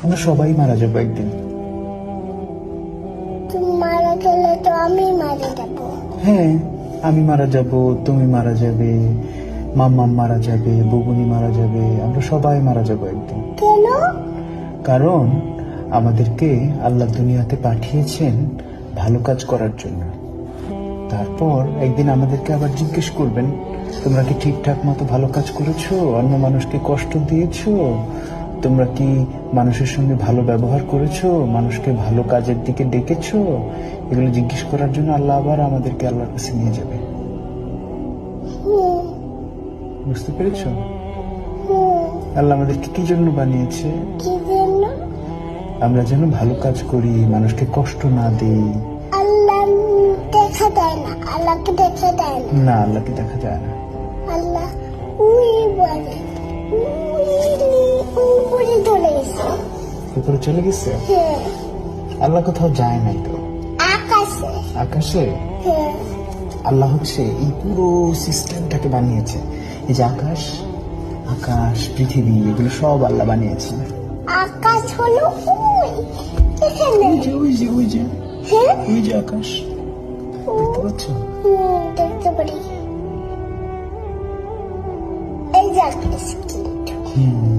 আমরা সবাই মারা যাবো একদিন। তুমি মারা গেলে তো আমি মারা যাবো। হ্যাঁ, আমি মারা যাব, তুমি মারা যাবে, মাম্মা মারা যাবে, বুবুনি মারা যাবে, আমরা সবাই মারা যাবো একদিন। কেন? কারণ আমাদেরকে আল্লাহ দুনিয়াতে পাঠিয়েছেন ভালো কাজ করার জন্য। তারপর একদিন আমাদেরকে আবার জিজ্ঞেস করবেন, তোমরা কি ঠিকঠাক মতো ভালো কাজ করেছো? অন্য মানুষকে কষ্ট দিয়েছো? তোমরা কি মানুষের সঙ্গে ভালো ব্যবহার করেছো? মানুষকে ভালো কাজের দিকে ডেকেছো? এগুলো জিজ্ঞেস করার জন্য আল্লাহ আবার আমাদেরকে আল্লাহর কাছে নিয়ে যাবে। বুঝতে পেরেছো? আল্লাহ আমাদেরকে কি জন্য বানিয়েছে? কি জন্য? আমরা যেন ভালো কাজ করি, মানুষকে কষ্ট না দিই। আল্লাহ দেখা দেয় না, আল্লাহকে দেখা দেয় না। না, আল্লাহকে দেখা যায় না। আল্লাহ উই বলে, উপরে চলে গেছে। উপরে চলে গেছে? হ্যাঁ, আল্লাহ কোথাও যায় নাই তো। আকাশে। আকাশে? হ্যাঁ, আল্লাহ হচ্ছে এই পুরো সিস্টেমটাকে বানিয়েছে। এই যে আকাশ, আকাশ, পৃথিবী, এগুলো সব আল্লাহ বানিয়েছে। আকাশ হলো ওই এখানে। ওই যে হ্যাঁ, ওই যে আকাশ, দেখতে পাচ্ছ? দেখতে পারি। এই যে আকাশ কিন্তু।